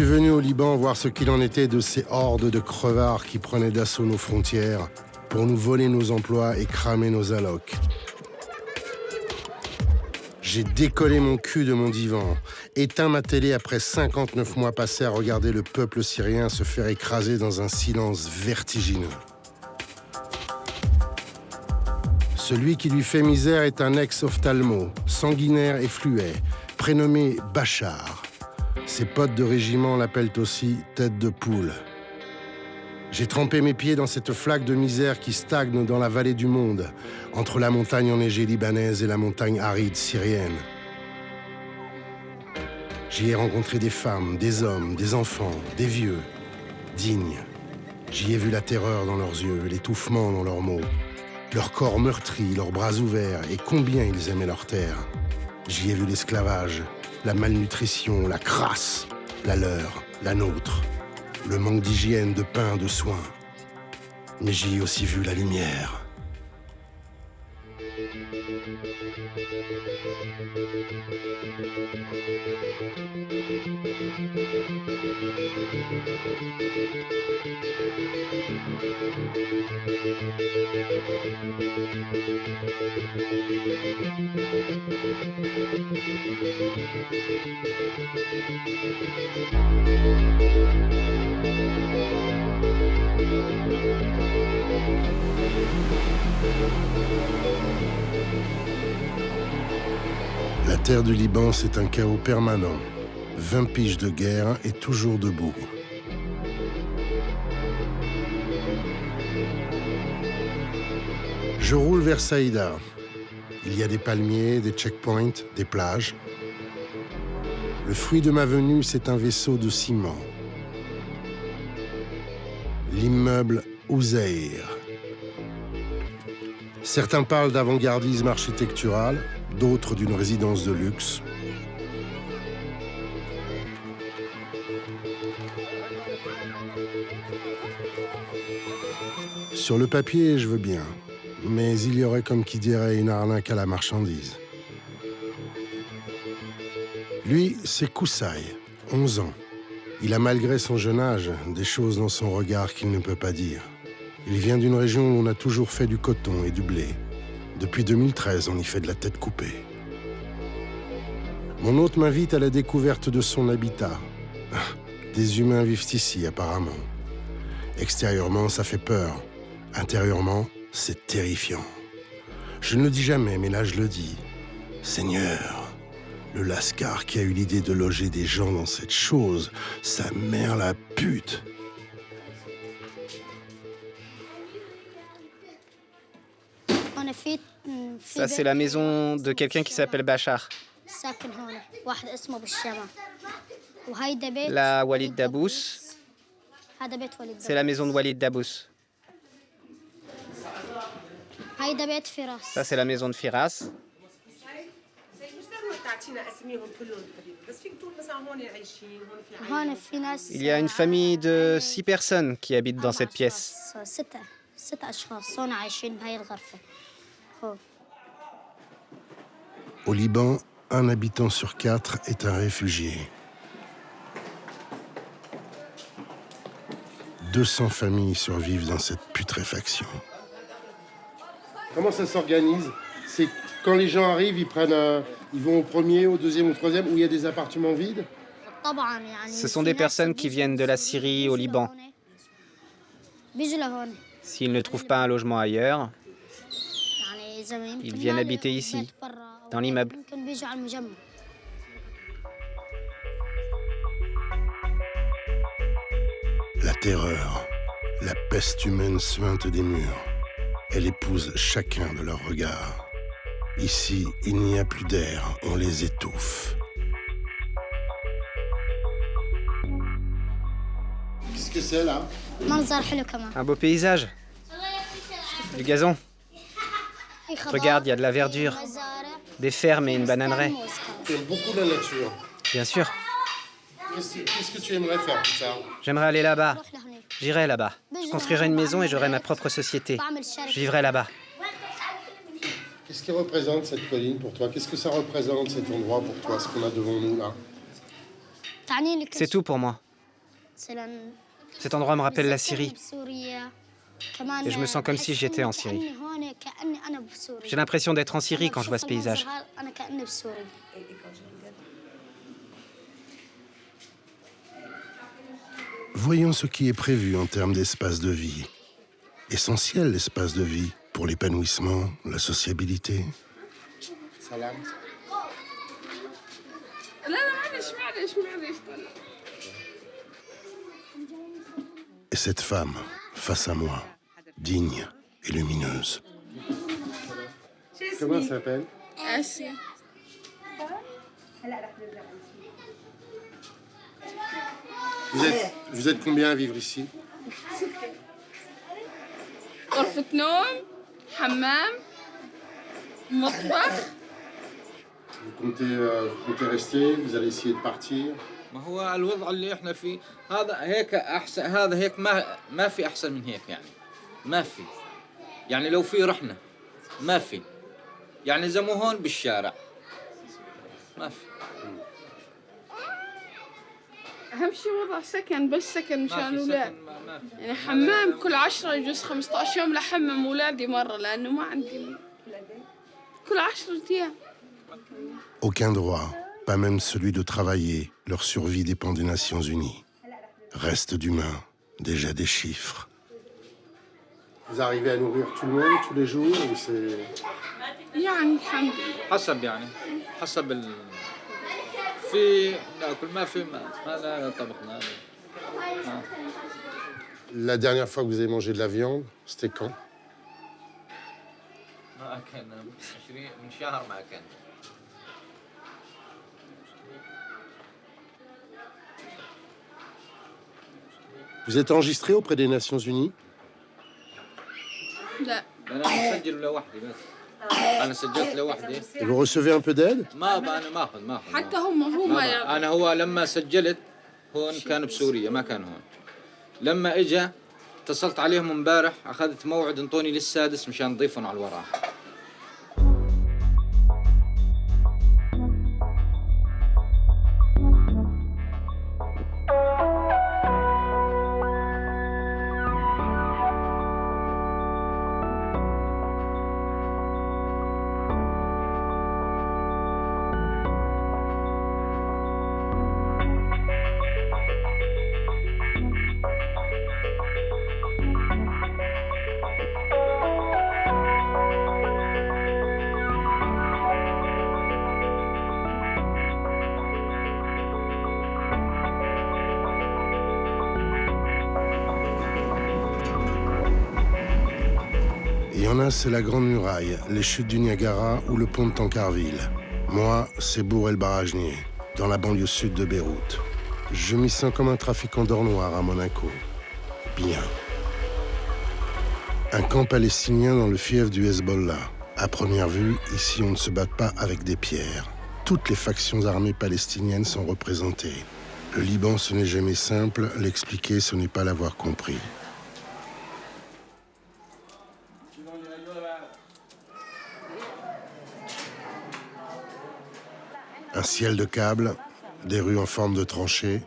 suis venu au Liban voir ce qu'il en était de ces hordes de crevards qui prenaient d'assaut nos frontières pour nous voler nos emplois et cramer nos allocs. J'ai décollé mon cul de mon divan, éteint ma télé après 59 mois passés à regarder le peuple syrien se faire écraser dans un silence vertigineux. Celui qui lui fait misère est un ex-ophtalmo, sanguinaire et fluet, prénommé Bachar. Ses potes de régiment l'appellent aussi tête de poule. J'ai trempé mes pieds dans cette flaque de misère qui stagne dans la vallée du monde, entre la montagne enneigée libanaise et la montagne aride syrienne. J'y ai rencontré des femmes, des hommes, des enfants, des vieux, dignes. J'y ai vu la terreur dans leurs yeux, l'étouffement dans leurs mots, leurs corps meurtris, leurs bras ouverts, et combien ils aimaient leur terre. J'y ai vu l'esclavage, la malnutrition, la crasse, la leur, la nôtre. Le manque d'hygiène, de pain, de soins. Mais j'y ai aussi vu la lumière. La terre du Liban, c'est un chaos permanent. 20 piges de guerre et toujours debout. Je roule vers Saïda. Il y a des palmiers, des checkpoints, des plages. Le fruit de ma venue, c'est un vaisseau de ciment. L'immeuble Ouzaïr. Certains parlent d'avant-gardisme architectural, d'autres d'une résidence de luxe. Sur le papier, je veux bien, mais il y aurait, comme qui dirait, une arnaque à la marchandise. Lui, c'est Koussaï, 11 ans. Il a, malgré son jeune âge, des choses dans son regard qu'il ne peut pas dire. Il vient d'une région où on a toujours fait du coton et du blé. Depuis 2013, on y fait de la tête coupée. Mon hôte m'invite à la découverte de son habitat. Des humains vivent ici, apparemment. Extérieurement, ça fait peur. Intérieurement, c'est terrifiant. Je ne le dis jamais, mais là, je le dis. Seigneur, le lascar qui a eu l'idée de loger des gens dans cette chose, sa mère la pute. Ça, c'est la maison de quelqu'un qui s'appelle Bachar. La Walid Dabous, c'est la maison de Walid Dabous. Ça, c'est la maison de Firas. Il y a une famille de 6 personnes qui habitent dans cette pièce. Au Liban, un habitant sur 4 est un réfugié. 200 familles survivent dans cette putréfaction. Comment ça s'organise? C'est quand les gens arrivent, ils vont au premier, au deuxième, au troisième, où il y a des appartements vides? Ce sont des personnes qui viennent de la Syrie au Liban. S'ils ne trouvent pas un logement ailleurs, ils viennent habiter ici, dans l'immeuble. La terreur, la peste humaine suinte des murs. Elle épouse chacun de leurs regards. Ici, il n'y a plus d'air, on les étouffe. Qu'est-ce que c'est là? Un beau paysage. Du gazon. Regarde, il y a de la verdure. Des fermes et une bananeraie. Tu aimes beaucoup la nature. Bien sûr. Qu'est-ce que tu aimerais faire plus tard? J'aimerais aller là-bas. J'irai là-bas. Je construirai une maison et j'aurai ma propre société. Je vivrai là-bas. Qu'est-ce qui représente cette colline pour toi? Qu'est-ce que ça représente cet endroit pour toi, ce qu'on a devant nous là? C'est tout pour moi. Cet endroit me rappelle la Syrie. Et je me sens comme si j'étais en Syrie. J'ai l'impression d'être en Syrie quand je vois ce paysage. Voyons ce qui est prévu en termes d'espace de vie. Essentiel, l'espace de vie, pour l'épanouissement, la sociabilité. Et cette femme, face à moi, digne et lumineuse. Comment elle s'appelle? Asia. Vous êtes combien à vivre ici? غرفة نوم، حمام، مطبخ. Vous comptez rester? Vous allez essayer de partir? ما هو الوضع اللي احنا فيه هذا هيك احسن هذا هيك ما في احسن من هيك يعني ما في يعني لو في رحنا ما في يعني زي مو هون بالشارع ما في أهم شيء وضع سكن بس سكن مشان الأولاد يعني حمام كل 10 يجوز 15 يوم لحمم أولادي مرة لأنه ما عندي كل 10 أيام. Aucun droit, pas même celui de travailler. Leur survie dépend des Nations Unies. Reste d'humain, déjà des chiffres. Vous arrivez à nourrir tout le monde tous les jours ou c'est... يعني الحمد لله. حسب يعني حسب في ناكل ما في ما لا طبخنا. La dernière fois que vous avez mangé de la viande, c'était quand? ما كان 20 من شهر ما كان. Vous êtes enregistré auprès des Nations Unies? لا. أنا مسجل لوحدي بس. أنا سجلت لوحدي. Et vous recevez un peu d'aide? أنا ما أخذ. حتى هم أنا هو لما سجلت هون كان بسوريا ما كان هون. لما إجا اتصلت عليهم امبارح أخذت موعد انطوني للسادس مشان نضيفهم على الوراء. Il y en a, c'est la Grande Muraille, les chutes du Niagara ou le pont de Tancarville. Moi, c'est Bourg el-Barajneh, dans la banlieue sud de Beyrouth. Je m'y sens comme un trafiquant d'or noir à Monaco. Bien. Un camp palestinien dans le fief du Hezbollah. À première vue, ici, on ne se bat pas avec des pierres. Toutes les factions armées palestiniennes sont représentées. Le Liban, ce n'est jamais simple. L'expliquer, ce n'est pas l'avoir compris. Un ciel de câbles, des rues en forme de tranchées,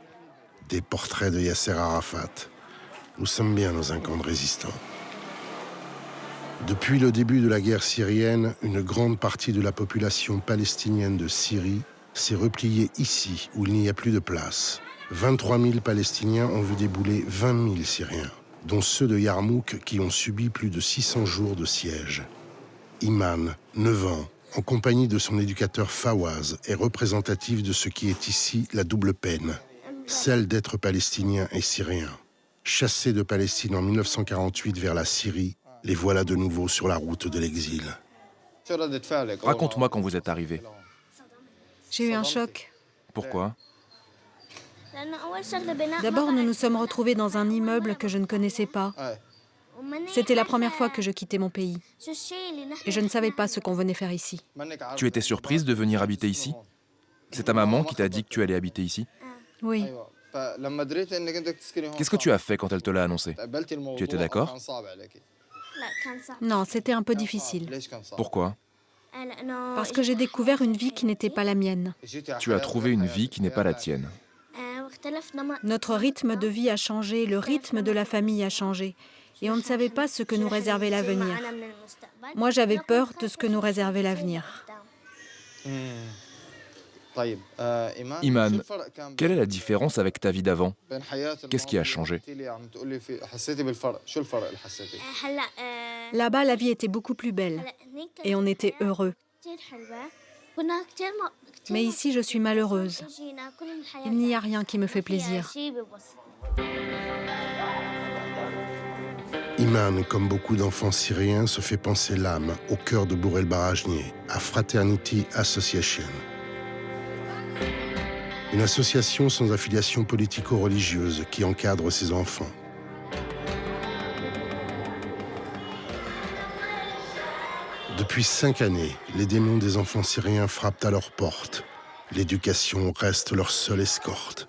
des portraits de Yasser Arafat. Nous sommes bien dans un camp de résistants. Depuis le début de la guerre syrienne, une grande partie de la population palestinienne de Syrie s'est repliée ici, où il n'y a plus de place. 23 000 Palestiniens ont vu débouler 20 000 Syriens, dont ceux de Yarmouk qui ont subi plus de 600 jours de siège. Iman, 9 ans, en compagnie de son éducateur Fawaz, est représentatif de ce qui est ici la double peine, celle d'être palestinien et syrien. Chassés de Palestine en 1948 vers la Syrie, les voilà de nouveau sur la route de l'exil. Raconte-moi quand vous êtes arrivé. J'ai eu un choc. Pourquoi? D'abord, nous nous sommes retrouvés dans un immeuble que je ne connaissais pas. C'était la première fois que je quittais mon pays. Et je ne savais pas ce qu'on venait faire ici. Tu étais surprise de venir habiter ici? C'est ta maman qui t'a dit que tu allais habiter ici? Oui. Qu'est-ce que tu as fait quand elle te l'a annoncé? Tu étais d'accord? Non, c'était un peu difficile. Pourquoi? Parce que j'ai découvert une vie qui n'était pas la mienne. Tu as trouvé une vie qui n'est pas la tienne. Notre rythme de vie a changé, le rythme de la famille a changé. Et on ne savait pas ce que nous réservait l'avenir. Moi, j'avais peur de ce que nous réservait l'avenir. Iman, quelle est la différence avec ta vie d'avant? Qu'est-ce qui a changé? Là-bas, la vie était beaucoup plus belle et on était heureux. Mais ici, je suis malheureuse. Il n'y a rien qui me fait plaisir. Iman, comme beaucoup d'enfants syriens, se fait panser l'âme au cœur de Bour el-Barajneh, à Fraternity Association. Une association sans affiliation politico-religieuse qui encadre ses enfants. Depuis 5 années, les démons des enfants syriens frappent à leurs portes. L'éducation reste leur seule escorte.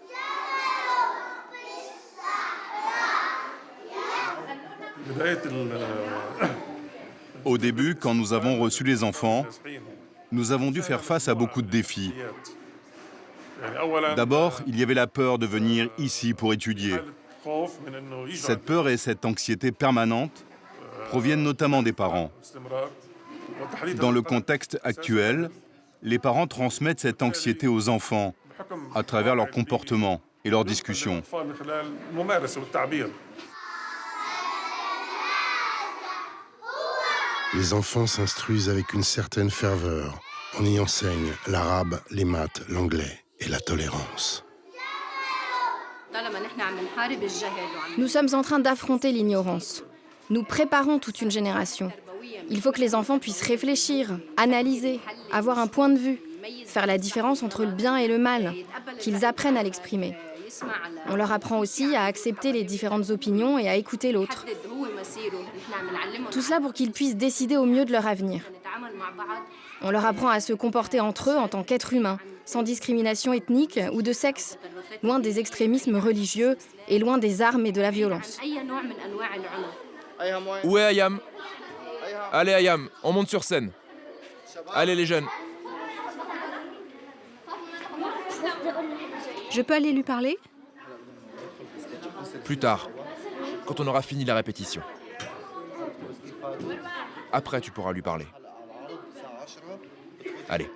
Au début, quand nous avons reçu les enfants, nous avons dû faire face à beaucoup de défis. D'abord, il y avait la peur de venir ici pour étudier. Cette peur et cette anxiété permanente proviennent notamment des parents. Dans le contexte actuel, les parents transmettent cette anxiété aux enfants à travers leur comportement et leurs discussions. Les enfants s'instruisent avec une certaine ferveur. On y enseigne l'arabe, les maths, l'anglais et la tolérance. Nous sommes en train d'affronter l'ignorance. Nous préparons toute une génération. Il faut que les enfants puissent réfléchir, analyser, avoir un point de vue, faire la différence entre le bien et le mal, qu'ils apprennent à l'exprimer. On leur apprend aussi à accepter les différentes opinions et à écouter l'autre. Tout cela pour qu'ils puissent décider au mieux de leur avenir. On leur apprend à se comporter entre eux en tant qu'êtres humains, sans discrimination ethnique ou de sexe, loin des extrémismes religieux et loin des armes et de la violence. Où est Ayam? Allez Ayam, on monte sur scène. Allez les jeunes. Je peux aller lui parler? Plus tard, quand on aura fini la répétition. Après, tu pourras lui parler. Allez.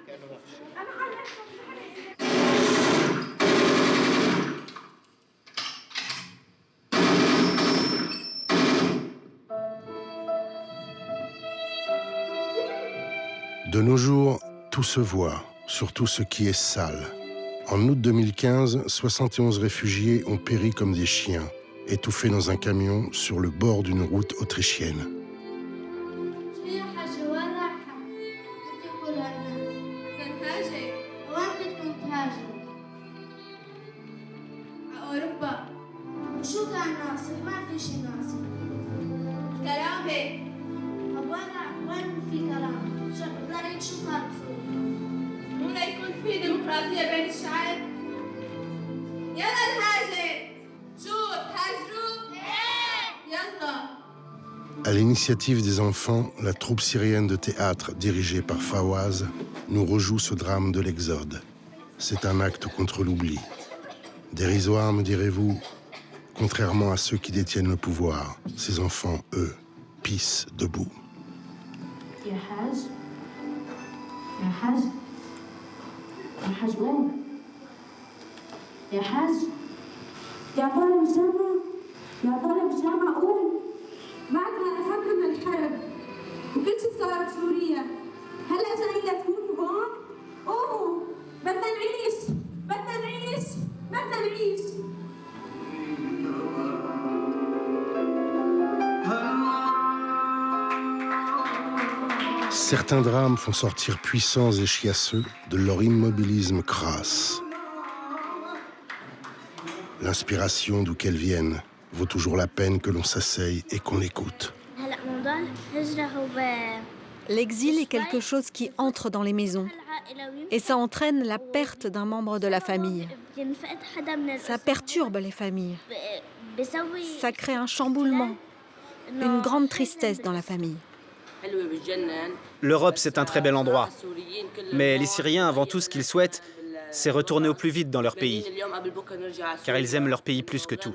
De nos jours, tout se voit, surtout ce qui est sale. En août 2015, 71 réfugiés ont péri comme des chiens, étouffés dans un camion sur le bord d'une route autrichienne. À l'initiative des enfants, la troupe syrienne de théâtre, dirigée par Fawaz, nous rejoue ce drame de l'Exode. C'est un acte contre l'oubli. Dérisoire, me direz-vous, contrairement à ceux qui détiennent le pouvoir, ces enfants, eux, pissent debout. Certains drames font sortir puissants et chiasseux de leur immobilisme crasse. L'inspiration, d'où qu'elle vienne, vaut toujours la peine que l'on s'asseye et qu'on l'écoute. L'exil est quelque chose qui entre dans les maisons. Et ça entraîne la perte d'un membre de la famille. Ça perturbe les familles. Ça crée un chamboulement, une grande tristesse dans la famille. L'Europe, c'est un très bel endroit. Mais les Syriens, avant tout, ce qu'ils souhaitent, c'est retourner au plus vite dans leur pays, car ils aiment leur pays plus que tout.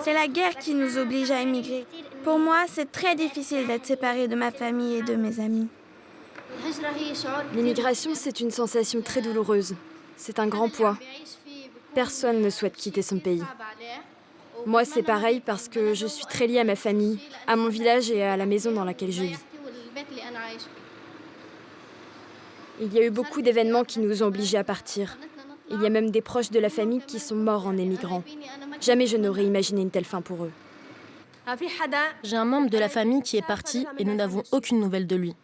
C'est la guerre qui nous oblige à émigrer. Pour moi, c'est très difficile d'être séparée de ma famille et de mes amis. L'immigration, c'est une sensation très douloureuse. C'est un grand poids. Personne ne souhaite quitter son pays. Moi, c'est pareil parce que je suis très liée à ma famille, à mon village et à la maison dans laquelle je vis. Il y a eu beaucoup d'événements qui nous ont obligés à partir. Il y a même des proches de la famille qui sont morts en émigrant. Jamais je n'aurais imaginé une telle fin pour eux. J'ai un membre de la famille qui est parti et nous n'avons aucune nouvelle de lui.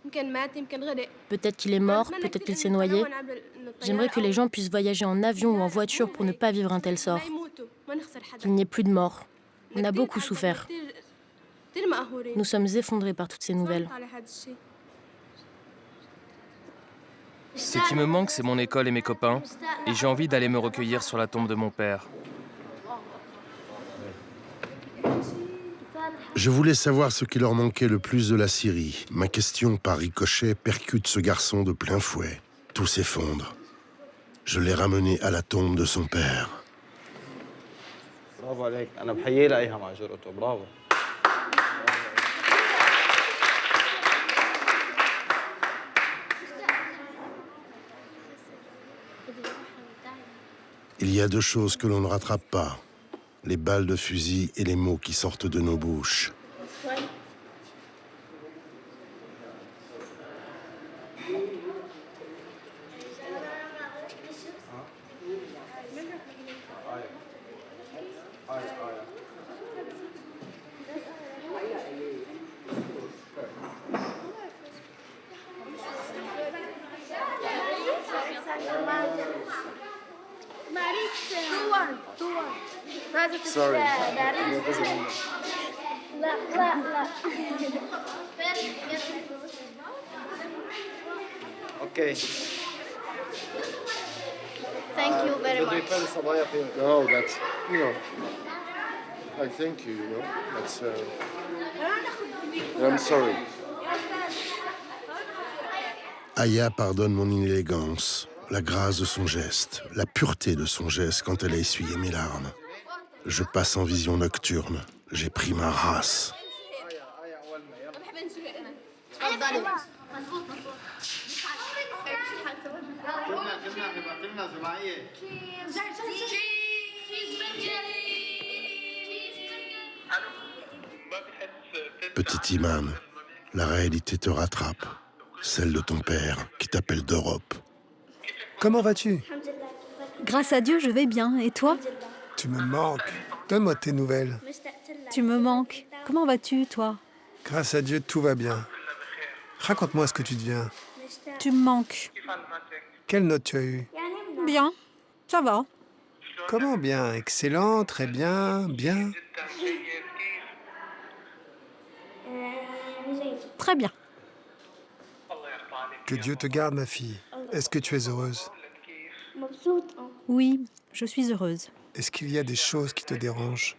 Peut-être qu'il est mort, peut-être qu'il s'est noyé. J'aimerais que les gens puissent voyager en avion ou en voiture pour ne pas vivre un tel sort. Qu'il n'y ait plus de morts. On a beaucoup souffert. Nous sommes effondrés par toutes ces nouvelles. Ce qui me manque, c'est mon école et mes copains, et j'ai envie d'aller me recueillir sur la tombe de mon père. Je voulais savoir ce qui leur manquait le plus de la Syrie. Ma question, par ricochet, percute ce garçon de plein fouet. Tout s'effondre. Je l'ai ramené à la tombe de son père. Il y a deux choses que l'on ne rattrape pas. Les balles de fusil et les mots qui sortent de nos bouches. Sorry. Okay. Thank you very much. No, that's, I thank you, That's, I'm sorry. Aya pardonne mon inélégance, la grâce de son geste, la pureté de son geste quand elle a essuyé mes larmes. Je passe en vision nocturne. J'ai pris ma race. Petit imam, la réalité te rattrape. Celle de ton père qui t'appelle d'Europe. Comment vas-tu? Grâce à Dieu, je vais bien. Et toi? Tu me manques. Donne-moi tes nouvelles. Tu me manques. Comment vas-tu, toi? Grâce à Dieu, tout va bien. Raconte-moi ce que tu deviens. Tu me manques. Quelle note tu as eue? Bien. Ça va. Comment bien? Excellent, très bien, bien. Très bien. Que Dieu te garde, ma fille. Est-ce que tu es heureuse? Oui, je suis heureuse. Est-ce qu'il y a des choses qui te dérangent?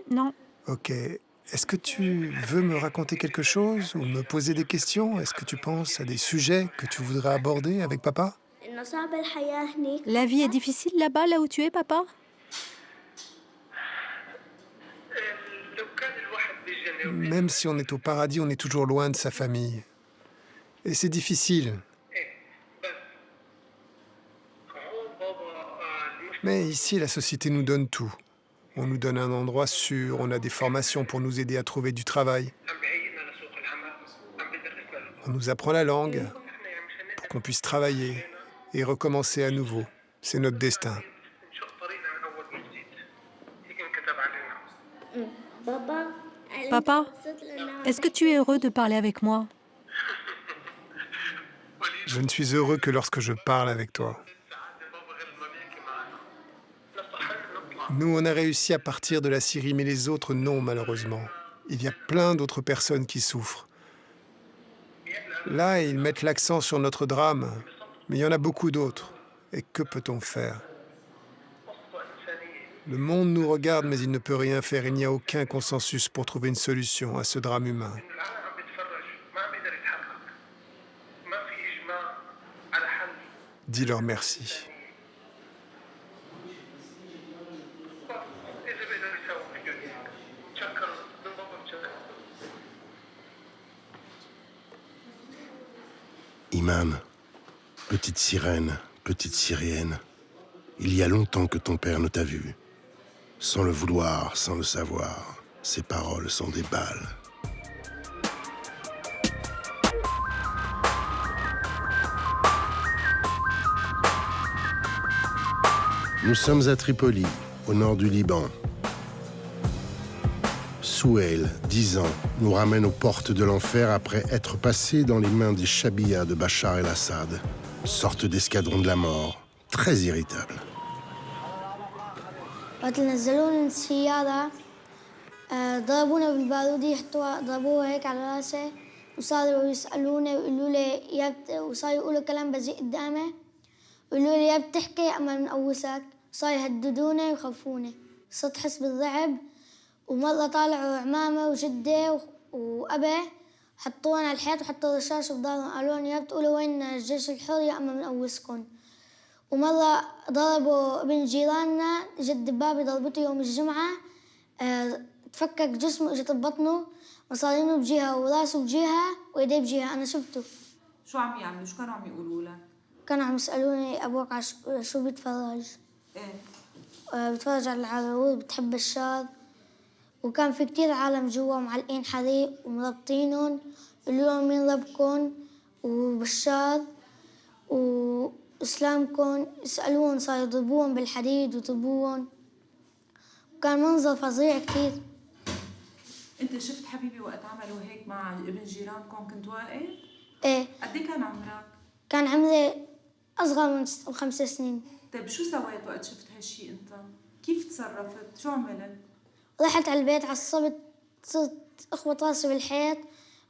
Non. Ok. Est-ce que tu veux me raconter quelque chose ou me poser des questions? Est-ce que tu penses à des sujets que tu voudrais aborder avec papa? La vie est difficile là-bas, là où tu es, papa? Même si on est au paradis, on est toujours loin de sa famille. Et c'est difficile. Mais ici, la société nous donne tout. On nous donne un endroit sûr, on a des formations pour nous aider à trouver du travail. On nous apprend la langue pour qu'on puisse travailler et recommencer à nouveau. C'est notre destin. Papa, est-ce que tu es heureux de parler avec moi? Je ne suis heureux que lorsque je parle avec toi. Nous, on a réussi à partir de la Syrie, mais les autres, non, malheureusement. Il y a plein d'autres personnes qui souffrent. Là, ils mettent l'accent sur notre drame, mais il y en a beaucoup d'autres. Et que peut-on faire? Le monde nous regarde, mais il ne peut rien faire. Il n'y a aucun consensus pour trouver une solution à ce drame humain. Dis-leur merci. Iman, petite sirène, petite syrienne, il y a longtemps que ton père ne t'a vu. Sans le vouloir, sans le savoir, ses paroles sont des balles. Nous sommes à Tripoli, au nord du Liban. Souheil, 10 ans, nous ramène aux portes de l'enfer après être passé dans les mains des Chabiyas de Bachar el-Assad, sorte d'escadron de la mort, très irritable. ضربونا بالبارودي ضربوها هيك على راسي وصاروا يسألوني ويقولوا لي وصاروا يقولوا كلام بذيء قدامي ويقولوا لي يا بتحكي أما بنقوسك صاروا يهددوني ويخوفوني صرت أحس بالرعب ومرة طالعوا عمامة وجدي وأبي حطونا على الحيط وحطوا رشاش بضهرهم قالوا لي يا بتقولوا وين الجيش الحر يا أما بنقوسكم ومرة ضربوا ابن جيراننا جد بابي ضربته يوم الجمعة تفكك جسمه اجت ببطنه مصارينه بجهه وراسه بجهه وايديه بجهه انا شفته. شو عم يعملوا؟ شو كانوا عم يقولوا لك؟ كانوا عم يسالوني ابوك شو بيتفرج؟ بيتفرج على العراويل بتحب الشر وكان في كتير عالم جوا معلقين حريق ومربطينهم يقولوا لهم مين ربكم وبشار واسلامكم يسالوهم صاروا يضربوهم بالحديد ويضربوهم كان منظر فظيع كتير. انت شفت حبيبي وقت عملوا هيك مع ابن جيرانكم كنت واقف؟ ايه. قد ايه كان عمرك؟ كان عمري اصغر من 5 سنين. طيب شو سويت وقت شفت هالشيء انت؟ كيف تصرفت؟ شو عملت؟ رحت على البيت عصبت صرت اخبط راسي بالحيط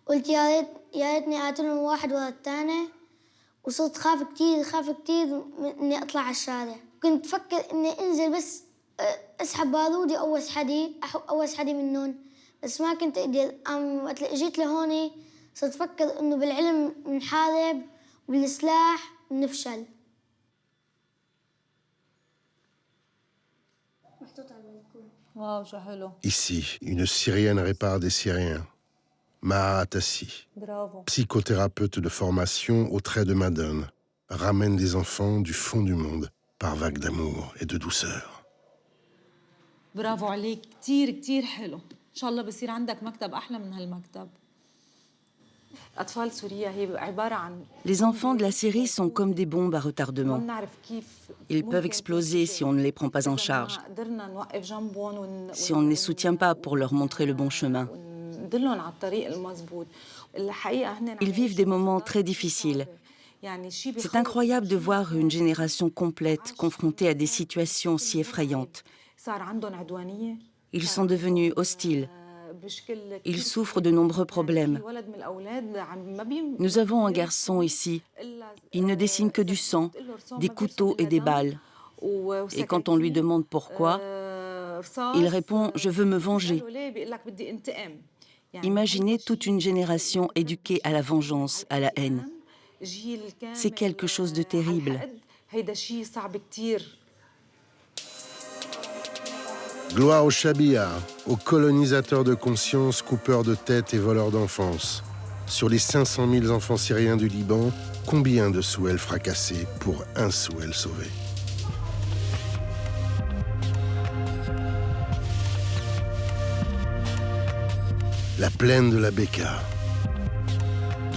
قلت يا ريتني قاتلهم واحد ورا الثاني وصرت خاف كتير اني اطلع على الشارع. كنت فكر اني انزل بس اسحب بارودي اوس حدي منهم بس ما كنت اقدر. وقت اجيت لهون صرت افكر انه بالعلم بنحارب وبالسلاح بنفشل. واو شو حلو. Ici, une Syrienne répare des Syriens. Maha Tassi, psychothérapeute de formation au trait de Madone, ramène des enfants du fond du monde par vagues d'amour et de douceur. برافو عليك كتير كتير حلو. إن شاء الله بصير عندك مكتب أحلى من هالمكتب. أطفال سوريا هي عبارة عن Les enfants de la Syrie sont comme des bombes à retardement. Ils peuvent exploser si on ne les prend pas en charge, si on ne les soutient pas pour leur montrer le bon chemin. Ils vivent des moments très difficiles. C'est incroyable de voir une génération complète confrontée à des situations si effrayantes. Ils sont devenus hostiles. Ils souffrent de nombreux problèmes. Nous avons un garçon ici. Il ne dessine que du sang, des couteaux et des balles. Et quand on lui demande pourquoi, il répond « Je veux me venger ». Imaginez toute une génération éduquée à la vengeance, à la haine. C'est quelque chose de terrible. Gloire aux Chabiyas, aux colonisateurs de conscience, coupeurs de tête et voleurs d'enfance. Sur les 500 000 enfants syriens du Liban, combien de Souheil fracassés pour un Souheil sauvé? La plaine de la Beka.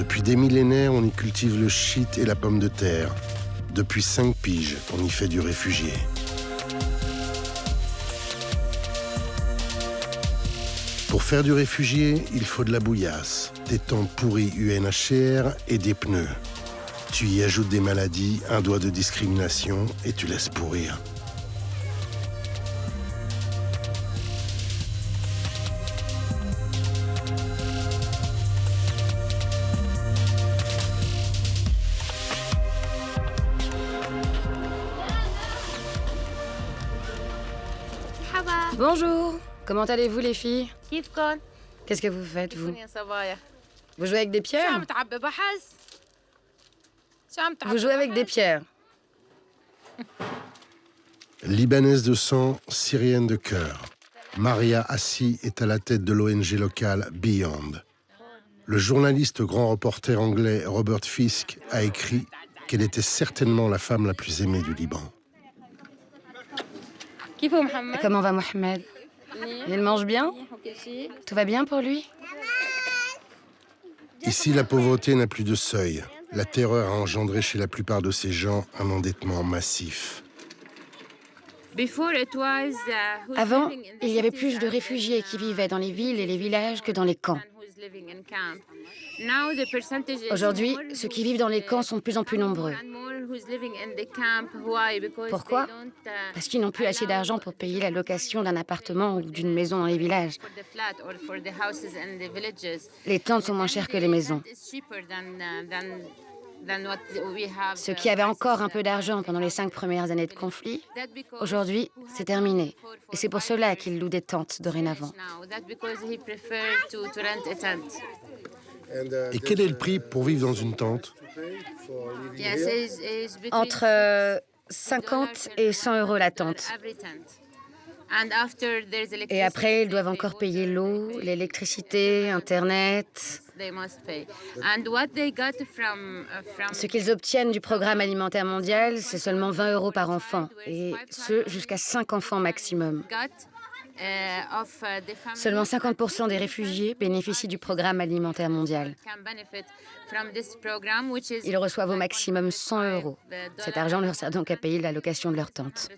Depuis des millénaires, on y cultive le shit et la pomme de terre. Depuis 5 piges, on y fait du réfugié. Pour faire du réfugié, il faut de la bouillasse, des tentes pourries UNHCR et des pneus. Tu y ajoutes des maladies, un doigt de discrimination et tu laisses pourrir. Bonjour, comment allez-vous les filles? Qu'est-ce que vous faites, vous? Vous jouez avec des pierres? Vous jouez avec des pierres. Libanaise de sang, syrienne de cœur, Maria Assi est à la tête de l'ONG locale Beyond. Le journaliste grand reporter anglais Robert Fisk a écrit qu'elle était certainement la femme la plus aimée du Liban. Comment va Mohamed? Il mange bien? Tout va bien pour lui? Ici, la pauvreté n'a plus de seuil. La terreur a engendré chez la plupart de ces gens un endettement massif. Avant, il y avait plus de réfugiés qui vivaient dans les villes et les villages que dans les camps. Aujourd'hui, ceux qui vivent dans les camps sont de plus en plus nombreux. Pourquoi? Parce qu'ils n'ont plus assez d'argent pour payer la location d'un appartement ou d'une maison dans les villages. Les tentes sont moins chères que les maisons. Ceux qui avaient encore un peu d'argent pendant les 5 premières années de conflit, aujourd'hui, c'est terminé. Et c'est pour cela qu'ils louent des tentes dorénavant. Et quel est le prix pour vivre dans une tente? Entre 50 et 100 euros la tente. Et après, ils doivent encore payer l'eau, l'électricité, Internet. Ce qu'ils obtiennent du programme alimentaire mondial, c'est seulement 20 euros par enfant, et ce, jusqu'à 5 enfants maximum. Seulement 50% des réfugiés bénéficient du programme alimentaire mondial. Ils reçoivent au maximum 100 euros. Cet argent leur sert donc à payer la location de leur tente.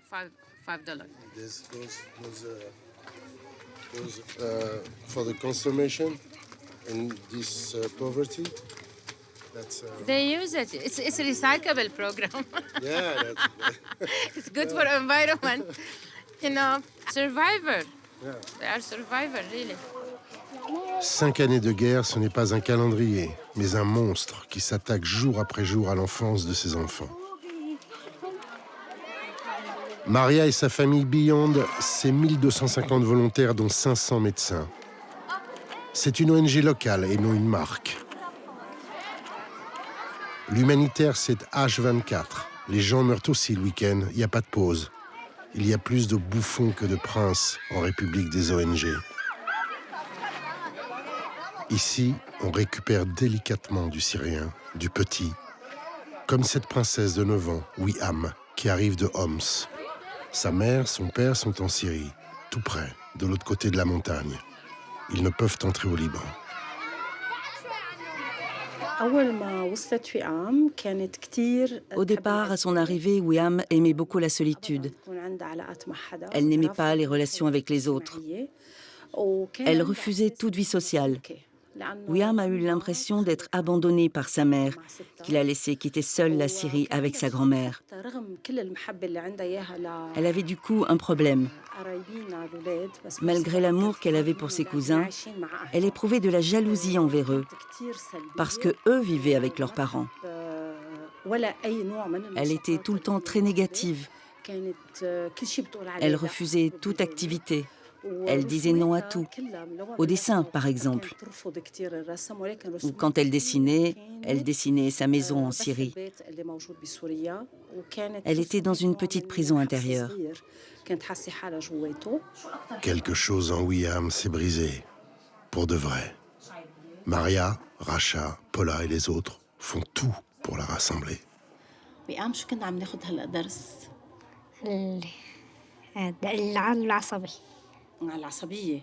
For the consumption and this poverty, They use it. It's a recyclable program. Yeah, It's good for environment. You know, survivor. They are survivor, really. 5 années de guerre, ce n'est pas un calendrier, mais un monstre qui s'attaque jour après jour à l'enfance de ses enfants. Maria et sa famille Beyond, c'est 1250 volontaires, dont 500 médecins. C'est une ONG locale et non une marque. L'humanitaire, c'est H24. Les gens meurent aussi le week-end, il n'y a pas de pause. Il y a plus de bouffons que de princes en République des ONG. Ici, on récupère délicatement du Syrien, du petit, comme cette princesse de 9 ans, Wiham, qui arrive de Homs. Sa mère, son père sont en Syrie, tout près, de l'autre côté de la montagne. Ils ne peuvent entrer au Liban. Au départ, à son arrivée, Wiham aimait beaucoup la solitude. Elle n'aimait pas les relations avec les autres. Elle refusait toute vie sociale. Wiham a eu l'impression d'être abandonnée par sa mère, qui l'a laissée quitter seule la Syrie avec sa grand-mère. Elle avait du coup un problème. Malgré l'amour qu'elle avait pour ses cousins, elle éprouvait de la jalousie envers eux, parce que eux vivaient avec leurs parents. Elle était tout le temps très négative. Elle refusait toute activité. Elle disait non à tout. Au dessin, par exemple. Ou quand elle dessinait sa maison en Syrie. Elle était dans une petite prison intérieure. Quelque chose en Wiham s'est brisé, pour de vrai. Maria, Racha, Paula et les autres font tout pour la rassembler. العصبية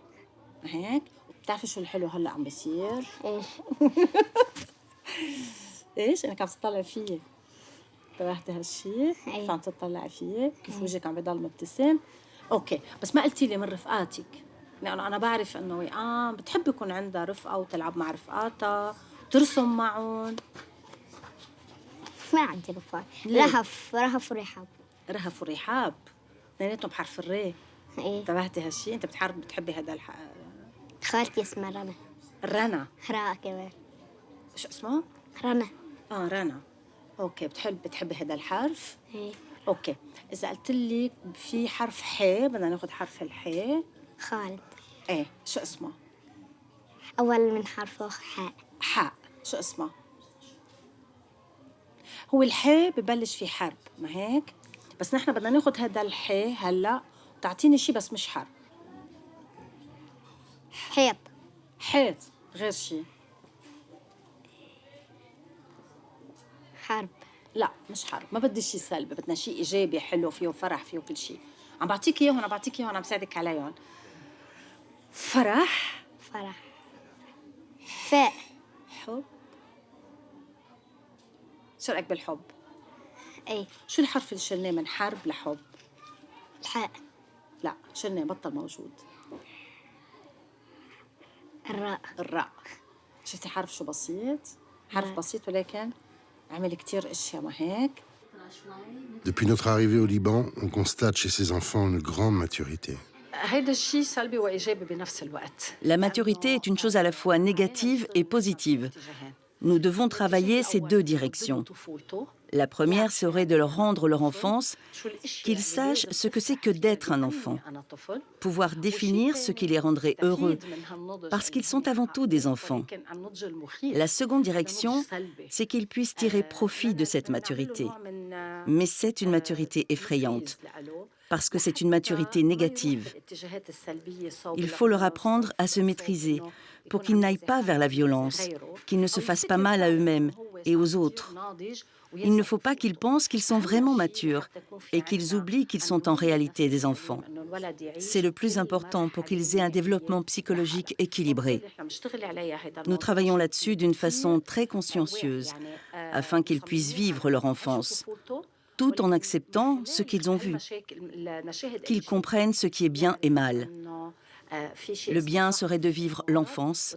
هيك بتعرفي شو الحلو هلا عم بيصير؟ ايش؟ انك عم تطلع فيي انتبهتي هالشيء؟ كيف عم تطلعي فيي؟ كيف وجهك عم بضل مبتسم؟ اوكي بس ما قلتي لي من رفقاتك لانه انا بعرف انه وئام بتحب يكون عندها رفقة وتلعب مع رفقاتها ترسم معهم. ما عندي رفقات. رهف ورحاب. رهف ورحاب اثنيناتهم بحرف الري. ايه انتبهتي هالشيء؟ انت بتحبي هذا خالتي اسمها رنا. رنا راء كمان. شو اسمه؟ رنا. رنا. اوكي بتحبي هذا الحرف؟ ايه. اوكي اذا قلت لك في حرف ح بدنا ناخذ حرف الح. خالد. ايه شو اسمه؟ اول من حرفه حاء. حاء شو اسمه؟ هو الح ببلش في حرب ما هيك؟ بس نحن بدنا ناخذ هذا الحي هلا وتعطيني شيء بس مش حرب. حيط. حيط غير شيء. حرب. لا مش حرب، ما بدي شيء سلبي، بدنا شيء ايجابي حلو فيه فرح فيه كل شيء. عم بعطيك اياهم، عم بعطيك اياهم، عم ساعدك عليهم. فرح. فرح. فاء. حب. شو رأيك بالحب؟ ايه. شو الحرف اللي شلناه من حرب لحب؟ الحاء. لا شلناه بطل موجود. الراء. الراء. شفتي حرف شو بسيط؟ حرف بسيط ولكن عمل كتير اشياء ما هيك. Depuis notre arrivée au Liban, on constate chez ces enfants une grande maturité. هيدا الشيء سلبي وايجابي بنفس الوقت. La maturité est une chose à la fois négative et positive. Nous devons travailler ces deux directions. La première serait de leur rendre leur enfance, qu'ils sachent ce que c'est que d'être un enfant, pouvoir définir ce qui les rendrait heureux, parce qu'ils sont avant tout des enfants. La seconde direction, c'est qu'ils puissent tirer profit de cette maturité. Mais c'est une maturité effrayante, parce que c'est une maturité négative. Il faut leur apprendre à se maîtriser, pour qu'ils n'aillent pas vers la violence, qu'ils ne se fassent pas mal à eux-mêmes et aux autres. Il ne faut pas qu'ils pensent qu'ils sont vraiment matures et qu'ils oublient qu'ils sont en réalité des enfants. C'est le plus important pour qu'ils aient un développement psychologique équilibré. Nous travaillons là-dessus d'une façon très consciencieuse, afin qu'ils puissent vivre leur enfance, tout en acceptant ce qu'ils ont vu, qu'ils comprennent ce qui est bien et mal. Le bien serait de vivre l'enfance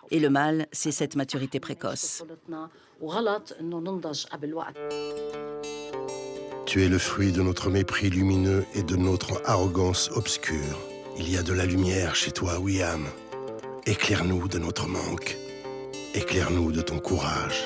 et le mal, c'est cette maturité précoce. Tu es le fruit de notre mépris lumineux et de notre arrogance obscure. Il y a de la lumière chez toi, Wiam. Éclaire-nous de notre manque. Éclaire-nous de ton courage.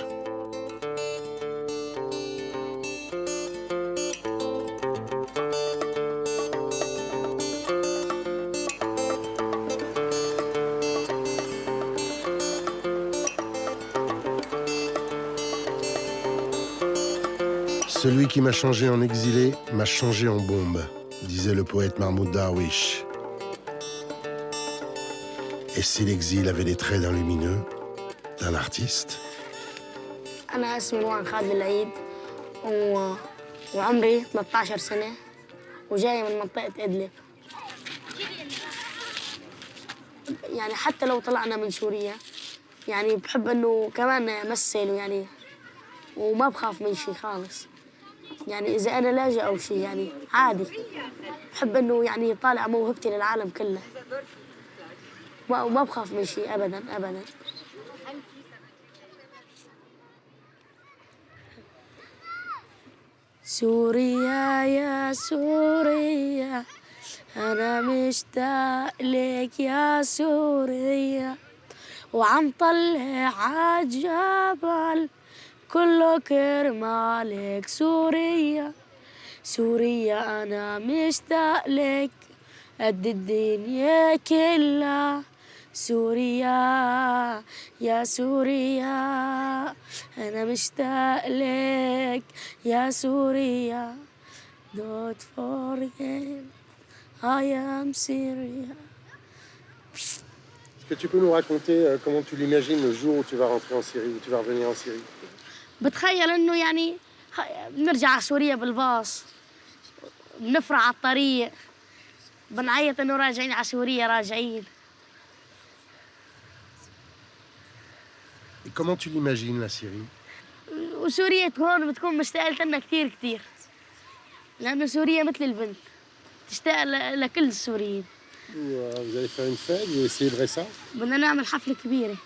Celui qui m'a changé en exilé m'a changé en bombe, disait le poète Mahmoud Darwish. Et si l'exil avait les traits d'un lumineux, d'un artiste? أنا اسمي روان خالد العيد وعمري 13 سنة وجاي من منطقة إدلب. يعني حتى لو طلعنا من سوريا يعني بحب إنه كمان أمثل ويعني وما بخاف من شيء خالص. يعني إذا أنا لاجئ أو شيء يعني عادي. بحب إنه يعني طالع موهبتي للعالم كله. وما بخاف من شيء أبداً أبداً. سوريا يا سوريا أنا مشتاق لك يا سوريا وعم طلع عالجبل كله كرمالك سوريا سوريا أنا مشتاق لك قد الدنيا كلها سوريا يا سوريا أنا مشتاق لك يا سوريا Don't forget I am Syria. Est-ce que tu peux nous raconter comment tu l'imagines le jour où tu vas rentrer en Syrie, où tu vas revenir en Syrie? بتخيل إنه يعني بنرجع على سوريا بالباص بنفرع على الطريق بنعيط إنه راجعين على سوريا راجعين. Et comment tu l'imagines la Syrie? وسوريا هون بتكون مشتاقة لنا كثير كثير لأنه سوريا مثل البنت تشتاق لكل السوريين. Vous allez faire une fête, vous célébrez ça? بدنا نعمل حفلة كبيرة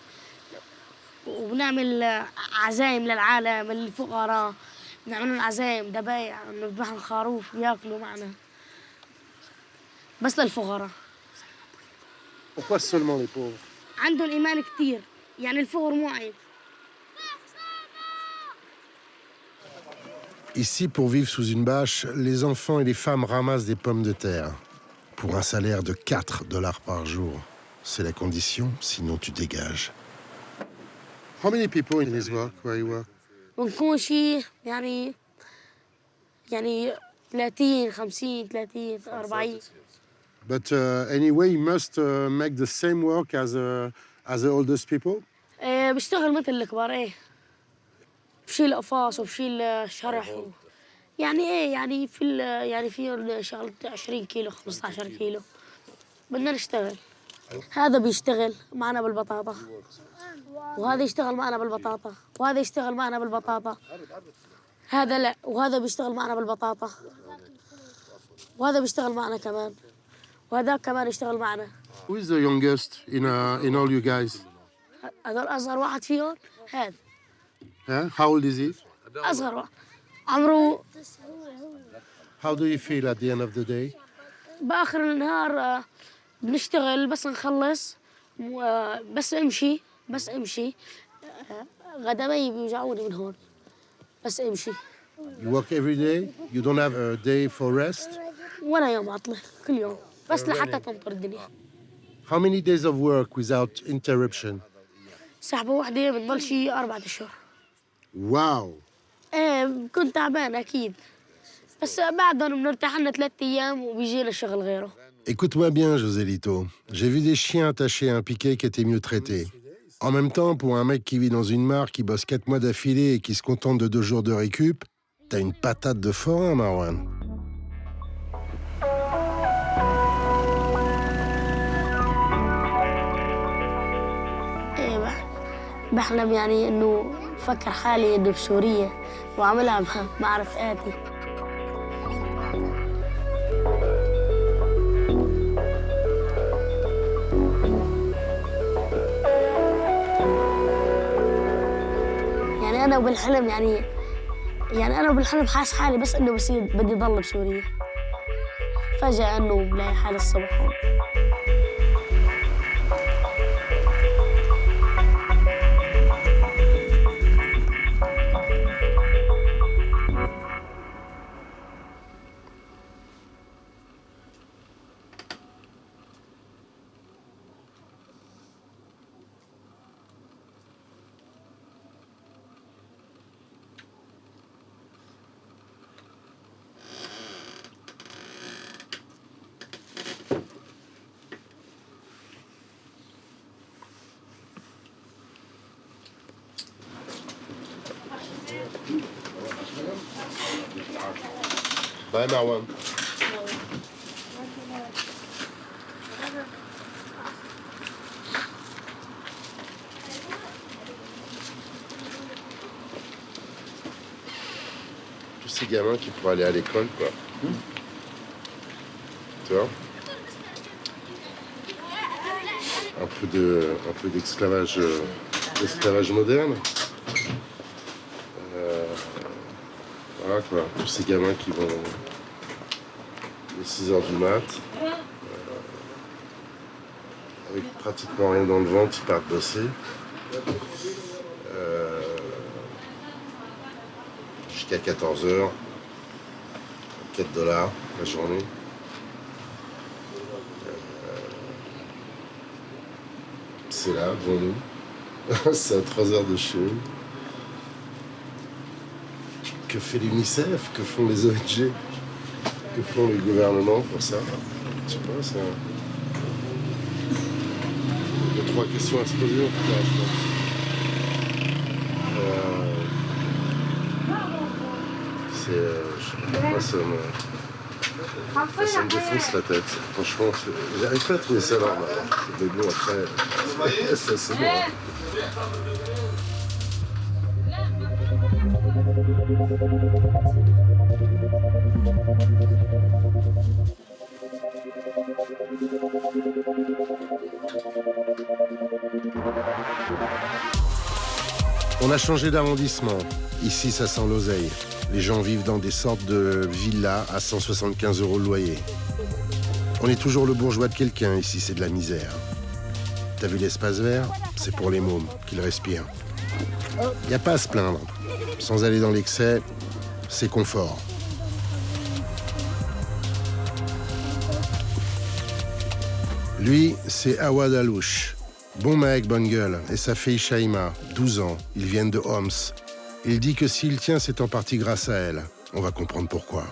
وبنعمل عزايم للعالم للفقراء بنعمل عزايم ذبايح نذبح خروف بياكلوا معنا بس للفقراء. Pourquoi seulement les pauvres? عندهم إيمان كثير يعني الفقر مو عيب. Ici, pour vivre sous une bâche, les enfants et les femmes ramassent des pommes de terre pour un salaire de $4 par jour. C'est la condition, sinon tu dégages. How many people in this work, where you work? بنكون شيء يعني 30 50 30 40. But anyway, you must make the same work as the oldest people? بشتغل مثل الكبار ايه. بشيل قفاص وبشيل شرح يعني ايه يعني يعني في شغلة 20 كيلو 15 كيلو. بدنا نشتغل. هذا بيشتغل معنا بالبطاطا. وهذا يشتغل معنا بالبطاطا، وهذا يشتغل معنا بالبطاطا. هذا لا، وهذا بيشتغل معنا بالبطاطا. وهذا بيشتغل معنا كمان. وهذا كمان يشتغل معنا. Who is the youngest in all you guys? هذا أصغر واحد فيهم هذا. How old is he? أصغر واحد. عمره. How do you feel at the end of the day? بآخر النهار بنشتغل بس نخلص بس امشي قدمي بيوجعوني من هون بس امشي. You work every day? You don't have a day for rest? ولا يوم عطلة كل يوم بس لحتى تمطر الدنيا. How many days of work without interruption? سحبة واحدة بتضل شي 4 أشهر. Wow! ايه كنت تعبان أكيد بس بعدهم بنرتاح لنا 3 أيام وبيجينا الشغل غيره. Écoute-moi bien, Joselito. J'ai vu des chiens attachés à un piquet qui étaient mieux traités. En même temps, pour un mec qui vit dans une mare, qui bosse 4 mois d'affilée et qui se contente de 2 jours de récup, t'as une patate de forain, Marwan. ايه بحلم يعني انه فكر حالي انه بسوريا وعملها مع رفقاتي. أنا بالحلم يعني أنا بالحلم حاس حالي بس إنه بصير بدي ضل بسوريا. فجأة إنه بلاقي حالي الصبح. Bye, Marwan. Tous ces gamins qui pourraient aller à l'école, quoi. Tu vois? Un peu d'esclavage moderne. Voilà quoi, tous ces gamins qui vont les 6 heures du mat, avec pratiquement rien dans le ventre, ils partent bosser. Jusqu'à 14 heures, $4 la journée. C'est là, devant nous. C'est à 3 heures de chez nous. Que fait l'UNICEF? Que font les ONG? Que font les gouvernements pour ça? Je sais pas, ça... Il y a 3 questions à se poser en tout cas, je pense. Moi, ça me défonce la tête. Franchement, j'arrive pas à trouver ça normal. Mais bon, après, ça c'est bon. On a changé d'arrondissement. Ici, ça sent l'oseille. Les gens vivent dans des sortes de villas à 175 € le loyer. On est toujours le bourgeois de quelqu'un, ici, c'est de la misère. T'as vu l'espace vert? C'est pour les mômes qu'ils respirent. Y a pas à se plaindre. Sans aller dans l'excès, c'est confort. Lui, c'est Awad Alouche. Bon mec, bonne gueule. Et sa fille Shaima, 12 ans. Ils viennent de Homs. Il dit que s'il tient, c'est en partie grâce à elle. On va comprendre pourquoi.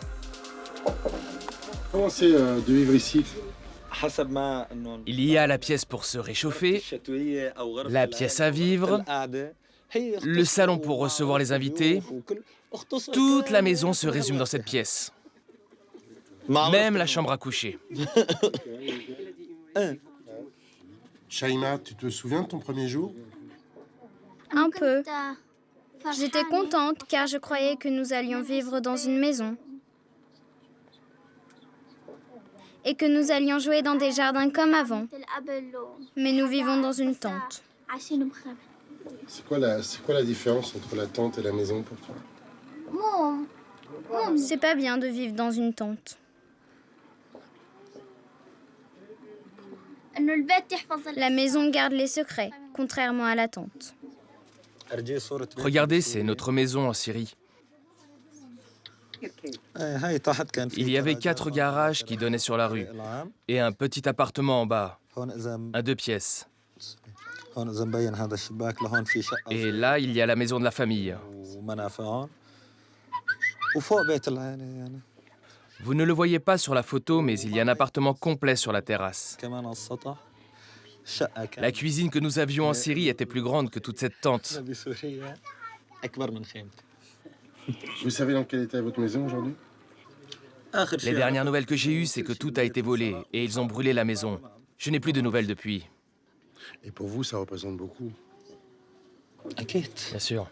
Comment c'est de vivre ici? Il y a la pièce pour se réchauffer, la pièce à vivre, le salon pour recevoir les invités. Toute la maison se résume dans cette pièce. Même la chambre à coucher. Shaima, tu te souviens de ton premier jour? Un peu. J'étais contente car je croyais que nous allions vivre dans une maison. Et que nous allions jouer dans des jardins comme avant. Mais nous vivons dans une tente. C'est quoi la différence entre la tente et la maison pour toi? C'est pas bien de vivre dans une tente. La maison garde les secrets, contrairement à la tente. Regardez, c'est notre maison en Syrie. Il y avait 4 garages qui donnaient sur la rue et un petit appartement en bas, un 2 pièces. Et là, il y a la maison de la famille. Vous ne le voyez pas sur la photo, mais il y a un appartement complet sur la terrasse. La cuisine que nous avions en Syrie était plus grande que toute cette tente. Vous savez dans quel état est votre maison aujourd'hui? Les dernières nouvelles que j'ai eues, c'est que tout a été volé et ils ont brûlé la maison. Je n'ai plus de nouvelles depuis. Et pour vous, ça représente beaucoup? Bien sûr.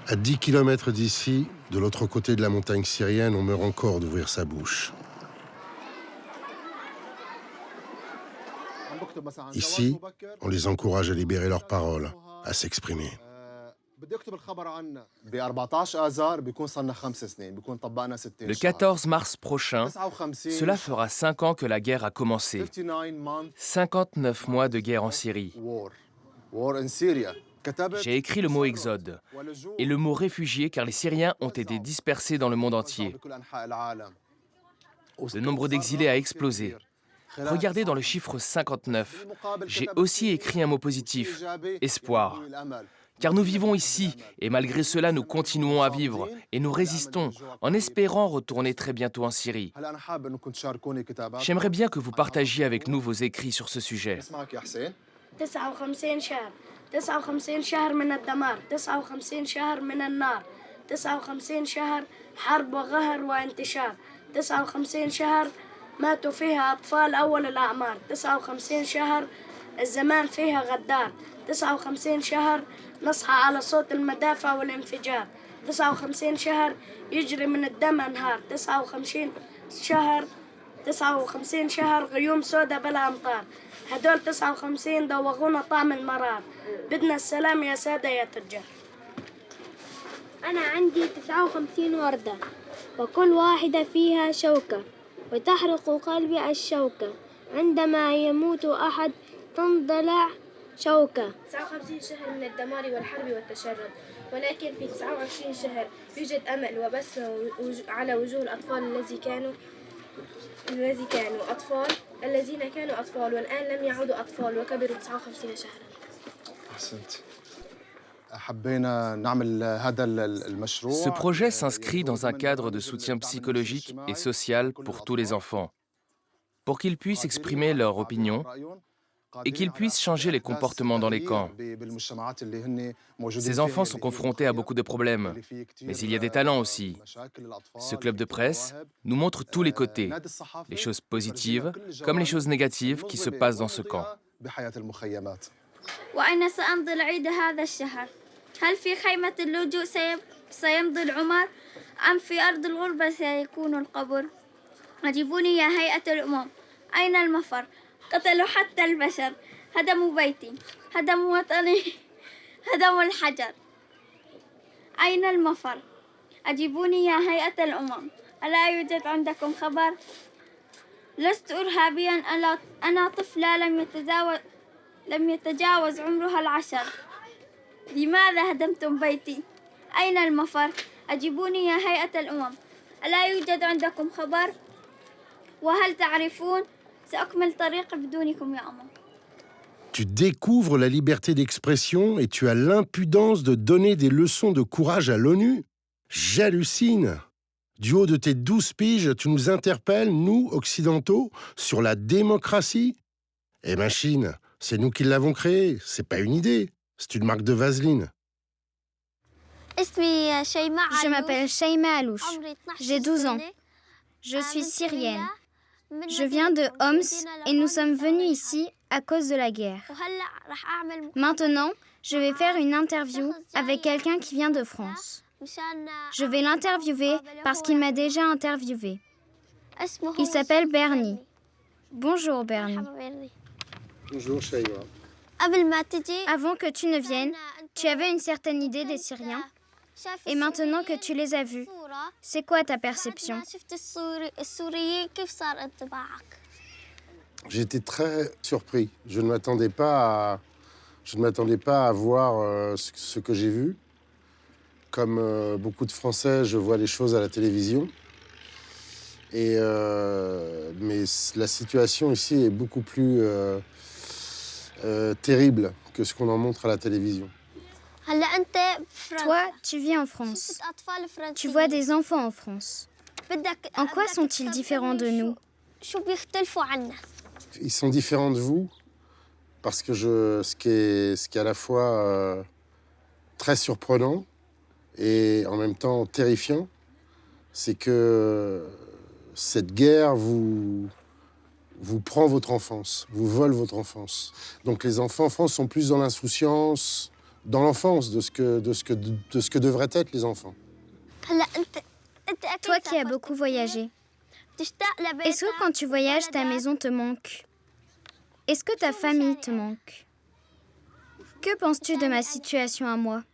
À 10 km d'ici, de l'autre côté de la montagne syrienne, on meurt encore d'ouvrir sa bouche. Ici, on les encourage à libérer leurs paroles, à s'exprimer. Le 14 mars prochain, cela fera 5 ans que la guerre a commencé. 59 mois de guerre en Syrie. J'ai écrit le mot exode et le mot réfugié car les Syriens ont été dispersés dans le monde entier. Le nombre d'exilés a explosé. Regardez dans le chiffre 59. J'ai aussi écrit un mot positif, espoir. Car nous vivons ici et malgré cela nous continuons à vivre et nous résistons en espérant retourner très bientôt en Syrie. J'aimerais bien que vous partagiez avec nous vos écrits sur ce sujet. 59 شهر من الدمار 59 شهر من النار 59 شهر حرب وقهر وانتشار 59 شهر ماتوا فيها أطفال أول الأعمار 59 شهر الزمان فيها غدار 59 شهر نصحى على صوت المدافع والانفجار 59 شهر يجري من الدم أنهار 59 شهر غيوم سودا بلا أمطار هدول 59 دوغونا طعم المرار بدنا السلام يا سادة يا تجار أنا عندي 59 وردة وكل واحدة فيها شوكة وتحرق قلبي الشوكة عندما يموت أحد تنضلع شوكة 59 شهر من الدمار والحرب والتشرد ولكن في 29 شهر يوجد أمل وبسمة على وجوه الأطفال الذين كانوا أطفال والآن لم يعودوا أطفال وكبروا 59 شهرا. Ce projet s'inscrit dans un cadre de soutien psychologique et social pour tous les enfants, pour qu'ils puissent exprimer leur opinion et qu'ils puissent changer les comportements dans les camps. Ces enfants sont confrontés à beaucoup de problèmes, mais il y a des talents aussi. Ce club de presse nous montre tous les côtés, les choses positives comme les choses négatives qui se passent dans ce camp. وأين سأمضي العيد هذا الشهر؟ هل في خيمة اللجوء سيمضي العمر؟ أم في أرض الغربة سيكون القبر؟ أجيبوني يا هيئة الأمم، أين المفر؟ قتلوا حتى البشر، هدموا بيتي، هدموا وطني، هدموا الحجر. أين المفر؟ أجيبوني يا هيئة الأمم، ألا يوجد عندكم خبر؟ لست إرهابيا أنا طفلة لم يتجاوز عمرها 10. لماذا هدمتم بيتي؟ أين المفر؟ أجيبوني يا هيئة الأمم. ألا يوجد عندكم خبر؟ وهل تعرفون سأكمل طريقي بدونكم يا أمم. Tu découvres la liberté d'expression et tu as l'impudence de donner des leçons de courage à l'ONU? J'hallucine. Du haut de tes 12 piges, tu nous interpelles, nous, occidentaux, sur la démocratie? Eh ben, Chine, c'est nous qui l'avons créée. C'est pas une idée. C'est une marque de vaseline. Je m'appelle Sheima Alouche. J'ai 12 ans. Je suis syrienne. Je viens de Homs et nous sommes venus ici à cause de la guerre. Maintenant, je vais faire une interview avec quelqu'un qui vient de France. Je vais l'interviewer parce qu'il m'a déjà interviewé. Il s'appelle Bernie. Bonjour Bernie. Bonjour Sheima. Avant que tu ne viennes, tu avais une certaine idée des Syriens. Et maintenant que tu les as vus, c'est quoi ta perception? J'étais très surpris. Je ne m'attendais pas à voir ce que j'ai vu. Comme beaucoup de Français, je vois les choses à la télévision. Mais la situation ici est beaucoup plus terrible que ce qu'on en montre à la télévision. Toi, tu vis en France. Tu vois des enfants en France. En quoi sont-ils différents de nous? Ils sont différents de vous parce que ce qui est à la fois très surprenant et en même temps terrifiant, c'est que cette guerre vous prend votre enfance, vous vole votre enfance. Donc les enfants en France sont plus dans l'insouciance, dans l'enfance de ce que devraient être les enfants. Toi qui as beaucoup voyagé, est-ce que quand tu voyages, ta maison te manque? Est-ce que ta famille te manque? Que penses-tu de ma situation à moi?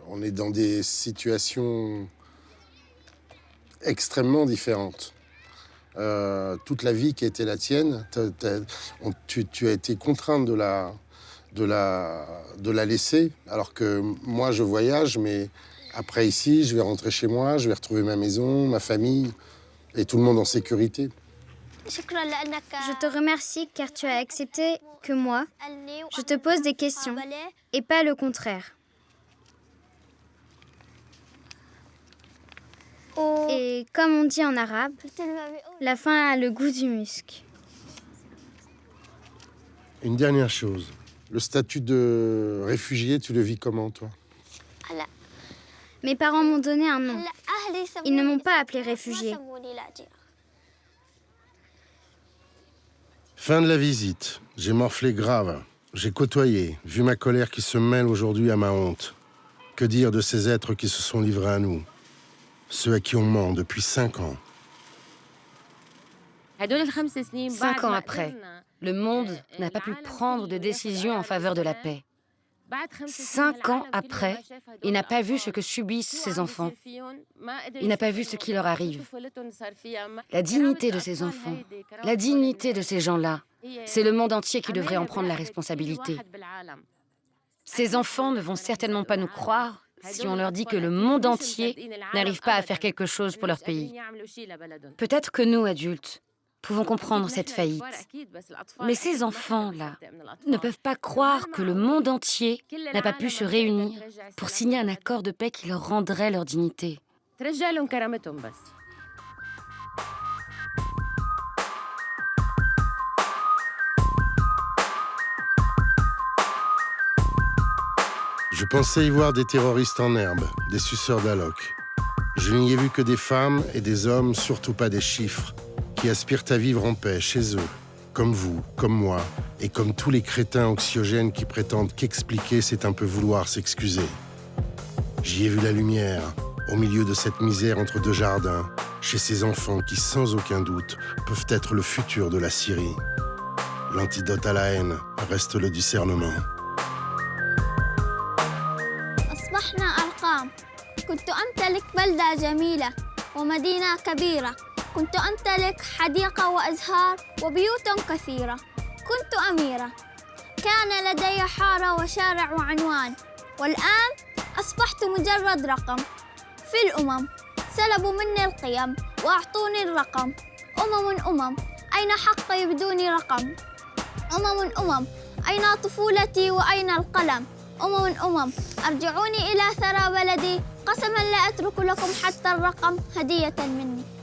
On est dans des situations extrêmement différentes. Toute la vie qui a été la tienne, tu as été contrainte de la laisser, alors que moi je voyage, mais après ici, je vais rentrer chez moi, je vais retrouver ma maison, ma famille, et tout le monde en sécurité. Je te remercie car tu as accepté que moi, je te pose des questions, et pas le contraire. Et comme on dit en arabe, la faim a le goût du musc. Une dernière chose. Le statut de réfugié, tu le vis comment, toi? Mes parents m'ont donné un nom. Ils ne m'ont pas appelé réfugié. Fin de la visite. J'ai morflé grave. J'ai côtoyé, vu ma colère qui se mêle aujourd'hui à ma honte. Que dire de ces êtres qui se sont livrés à nous? Ceux à qui on ment depuis 5 ans. 5 ans après, le monde n'a pas pu prendre de décision en faveur de la paix. 5 ans après, il n'a pas vu ce que subissent ces enfants. Il n'a pas vu ce qui leur arrive. La dignité de ces enfants, la dignité de ces gens-là, c'est le monde entier qui devrait en prendre la responsabilité. Ces enfants ne vont certainement pas nous croire si on leur dit que le monde entier n'arrive pas à faire quelque chose pour leur pays. Peut-être que nous, adultes, pouvons comprendre cette faillite. Mais ces enfants-là ne peuvent pas croire que le monde entier n'a pas pu se réunir pour signer un accord de paix qui leur rendrait leur dignité. Je pensais y voir des terroristes en herbe, des suceurs d'alloc. Je n'y ai vu que des femmes et des hommes, surtout pas des chiffres, qui aspirent à vivre en paix chez eux, comme vous, comme moi, et comme tous les crétins anxiogènes qui prétendent qu'expliquer, c'est un peu vouloir s'excuser. J'y ai vu la lumière, au milieu de cette misère entre deux jardins, chez ces enfants qui, sans aucun doute, peuvent être le futur de la Syrie. L'antidote à la haine reste le discernement. أصبحنا أرقام. كنت أمتلك بلدة جميلة ومدينة كبيرة. كنت أمتلك حديقة وأزهار وبيوت كثيرة. كنت أميرة. كان لدي حارة وشارع وعنوان. والآن أصبحت مجرد رقم في الأمم. سلبوا مني القيم وأعطوني الرقم. أمم أين حقي بدون رقم؟ أمم أين طفولتي وأين القلم؟ أمم أرجعوني إلى ثرى بلدي. قسما لا أترك لكم حتى الرقم هدية مني.